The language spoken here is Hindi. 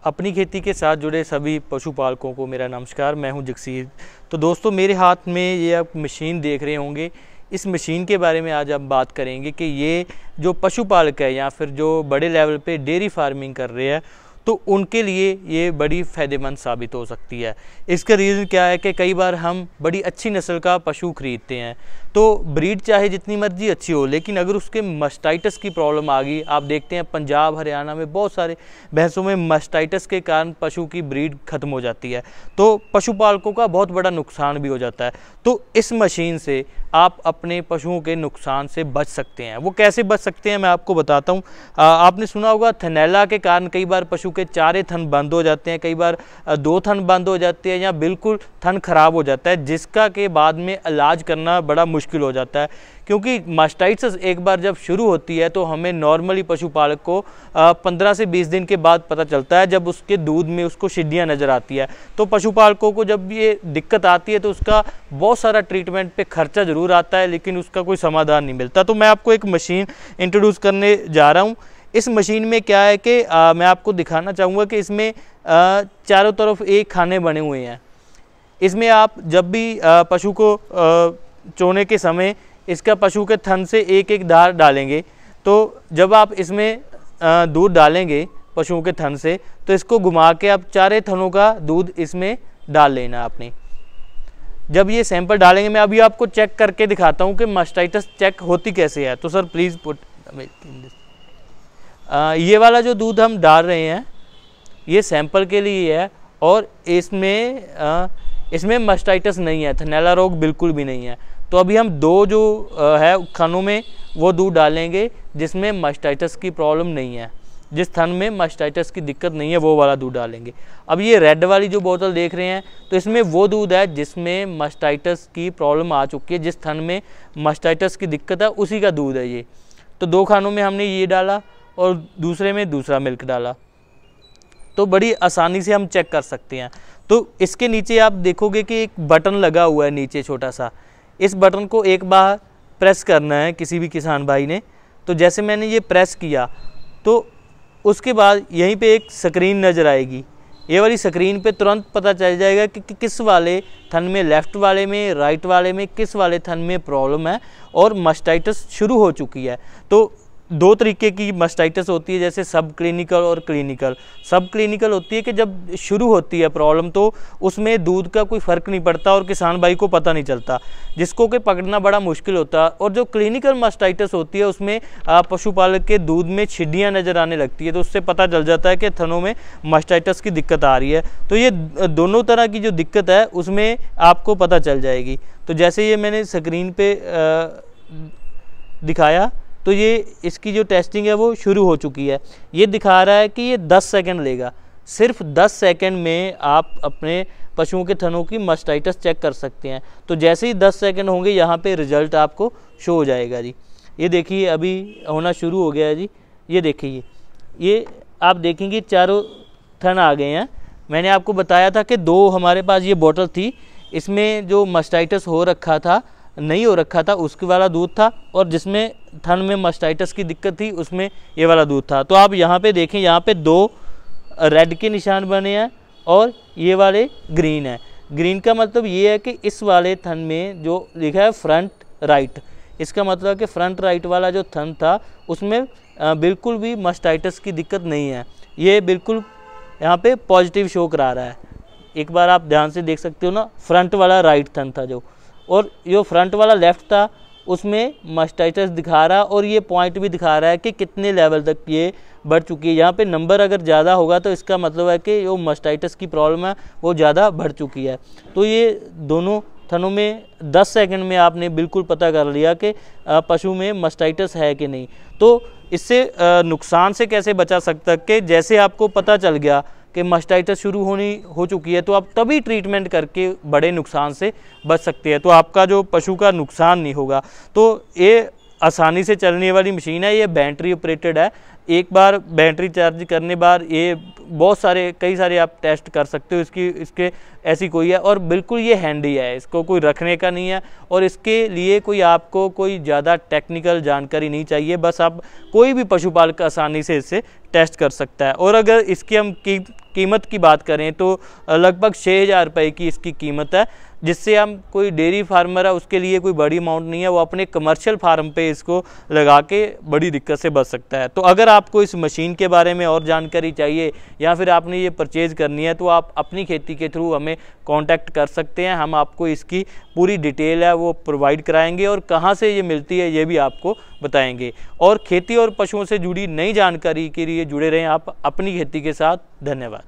अपनी खेती के साथ जुड़े सभी पशुपालकों को मेरा नमस्कार। मैं हूं जगसीर। तो दोस्तों, मेरे हाथ में ये आप मशीन देख रहे होंगे। इस मशीन के बारे में आज हम बात करेंगे कि ये जो पशुपालक है या फिर जो बड़े लेवल पे डेयरी फार्मिंग कर रहे हैं तो उनके लिए ये बड़ी फ़ायदेमंद साबित हो सकती है। इसका रीज़न क्या है कि कई बार हम बड़ी अच्छी नस्ल का पशु खरीदते हैं तो ब्रीड चाहे जितनी मर्जी अच्छी हो, लेकिन अगर उसके मास्टाइटिस की प्रॉब्लम आ गई, आप देखते हैं पंजाब हरियाणा में बहुत सारे भैंसों में मास्टाइटिस के कारण पशु की ब्रीड ख़त्म हो जाती है, तो पशुपालकों का बहुत बड़ा नुकसान भी हो जाता है। तो इस मशीन से आप अपने पशुओं के नुकसान से बच सकते हैं। वो कैसे बच सकते हैं मैं आपको बताता हूँ। आपने सुना होगा थनैला के कारण कई बार पशु के चारे थन बंद हो जाते हैं, कई बार 2 थन बंद हो जाते हैं या बिल्कुल थन खराब हो जाता है, जिसका के बाद में इलाज करना बड़ा मुश्किल हो जाता है। क्योंकि मास्टाइटिस एक बार जब शुरू होती है तो हमें नॉर्मली पशुपालक को 15 से 20 दिन के बाद पता चलता है, जब उसके दूध में उसको शिड्डियाँ नज़र आती है। तो पशुपालकों को जब ये दिक्कत आती है तो उसका बहुत सारा ट्रीटमेंट पे खर्चा ज़रूर आता है, लेकिन उसका कोई समाधान नहीं मिलता। तो मैं आपको एक मशीन इंट्रोड्यूस करने जा रहा हूँ। इस मशीन में क्या है कि मैं आपको दिखाना चाहूँगा कि इसमें चारों तरफ एक खाने बने हुए हैं। इसमें आप जब भी पशु को चोने के समय इसका पशु के थन से एक एक धार डालेंगे, तो जब आप इसमें दूध डालेंगे पशुओं के थन से, तो इसको घुमा के आप चारे थनों का दूध इसमें डाल लेना आपने। जब ये सैंपल डालेंगे, मैं अभी आपको चेक करके दिखाता हूँ कि मास्टाइटिस चेक होती कैसे है। तो सर प्लीज़ पुट ये वाला जो दूध हम डाल रहे हैं ये सैंपल के लिए है और इसमें मास्टाइटिस नहीं है, थनैला रोग बिल्कुल भी नहीं है। तो अभी हम 2 जो है खानों में वो दूध डालेंगे जिसमें मास्टाइटिस की प्रॉब्लम नहीं है, जिस थन में मास्टाइटिस की दिक्कत नहीं है वो वाला दूध डालेंगे। अब ये रेड वाली जो बोतल देख रहे हैं तो इसमें वो दूध है जिसमें मास्टाइटिस की प्रॉब्लम आ चुकी है, जिस थन में मास्टाइटिस की दिक्कत है उसी का दूध है ये। तो 2 खानों में हमने ये डाला और दूसरे में दूसरा मिल्क डाला, तो बड़ी आसानी से हम चेक कर सकते हैं। तो इसके नीचे आप देखोगे कि एक बटन लगा हुआ है नीचे छोटा सा। इस बटन को एक बार प्रेस करना है किसी भी किसान भाई ने। तो जैसे मैंने ये प्रेस किया तो उसके बाद यहीं पे एक स्क्रीन नज़र आएगी। ये वाली स्क्रीन पे तुरंत पता चल जाएगा कि किस वाले थन में, लेफ़्ट वाले में, राइट वाले में, किस वाले थन में प्रॉब्लम है और मास्टाइटिस शुरू हो चुकी है। तो 2 तरीके की मास्टाइटिस होती है, जैसे सब क्लिनिकल और क्लिनिकल। सब क्लिनिकल होती है कि जब शुरू होती है प्रॉब्लम तो उसमें दूध का कोई फ़र्क नहीं पड़ता और किसान भाई को पता नहीं चलता, जिसको कि पकड़ना बड़ा मुश्किल होता है। और जो क्लिनिकल मास्टाइटिस होती है उसमें पशुपालक के दूध में छिड्डियाँ नज़र आने लगती है, तो उससे पता चल जाता है कि थनों में मास्टाइटिस की दिक्कत आ रही है। तो ये दोनों तरह की जो दिक्कत है उसमें आपको पता चल जाएगी। तो जैसे ये मैंने स्क्रीन पे दिखाया तो ये इसकी जो टेस्टिंग है वो शुरू हो चुकी है। ये दिखा रहा है कि ये 10 सेकंड लेगा। सिर्फ 10 सेकंड में आप अपने पशुओं के थनों की मास्टाइटिस चेक कर सकते हैं। तो जैसे ही 10 सेकंड होंगे यहाँ पे रिज़ल्ट आपको शो हो जाएगा जी। ये देखिए अभी होना शुरू हो गया है जी। ये देखिए, ये आप देखेंगे चारों थन आ गए हैं। मैंने आपको बताया था कि 2 हमारे पास ये बोतल थी, इसमें जो मास्टाइटिस हो रखा था, नहीं हो रखा था, उसके वाला दूध था, और जिसमें थन में मास्टाइटिस की दिक्कत थी उसमें ये वाला दूध था। तो आप यहाँ पे देखें, यहाँ पे 2 रेड के निशान बने हैं और ये वाले ग्रीन है। ग्रीन का मतलब ये है कि इस वाले थन में जो लिखा है फ्रंट राइट, इसका मतलब है कि फ्रंट राइट वाला जो थन था उसमें बिल्कुल भी मास्टाइटिस की दिक्कत नहीं है। ये बिल्कुल यहाँ पे पॉजिटिव शो करा रहा है। एक बार आप ध्यान से देख सकते हो ना, फ्रंट वाला राइट थन था जो, और जो फ्रंट वाला लेफ़्ट था उसमें मास्टाइटिस दिखा रहा, और ये पॉइंट भी दिखा रहा है कि कितने लेवल तक ये बढ़ चुकी है। यहाँ पे नंबर अगर ज़्यादा होगा तो इसका मतलब है कि जो मास्टाइटिस की प्रॉब्लम है वो ज़्यादा बढ़ चुकी है। तो ये दोनों थनों में 10 सेकंड में आपने बिल्कुल पता कर लिया कि पशु में मास्टाइटिस है कि नहीं। तो इससे नुकसान से कैसे बचा सकता है कि जैसे आपको पता चल गया कि मास्टाइटिस शुरू हो चुकी है तो आप तभी ट्रीटमेंट करके बड़े नुकसान से बच सकते हैं, तो आपका जो पशु का नुकसान नहीं होगा। तो ये आसानी से चलने वाली मशीन है, ये बैटरी ऑपरेटेड है। एक बार बैटरी चार्ज करने बाद ये कई सारे आप टेस्ट कर सकते हो इसके ऐसी कोई है, और बिल्कुल ये हैंडी है, इसको कोई रखने का नहीं है, और इसके लिए आपको कोई ज़्यादा टेक्निकल जानकारी नहीं चाहिए। बस आप कोई भी पशुपालक आसानी से इससे टेस्ट कर सकता है। और अगर इसकी हम कीमत की बात करें तो लगभग 6,000 रुपये की इसकी कीमत है, जिससे हम कोई डेयरी फार्मर है उसके लिए कोई बड़ी अमाउंट नहीं है, वो अपने कमर्शियल फार्म पे इसको लगा के बड़ी दिक्कत से बच सकता है। तो अगर आपको इस मशीन के बारे में और जानकारी चाहिए या फिर आपने ये परचेज़ करनी है तो आप अपनी खेती के थ्रू हमें कांटेक्ट कर सकते हैं। हम आपको इसकी पूरी डिटेल है वो प्रोवाइड कराएंगे और कहाँ से ये मिलती है ये भी आपको बताएंगे। और खेती और पशुओं से जुड़ी नई जानकारी के लिए जुड़े रहें आप अपनी खेती के साथ। धन्यवाद।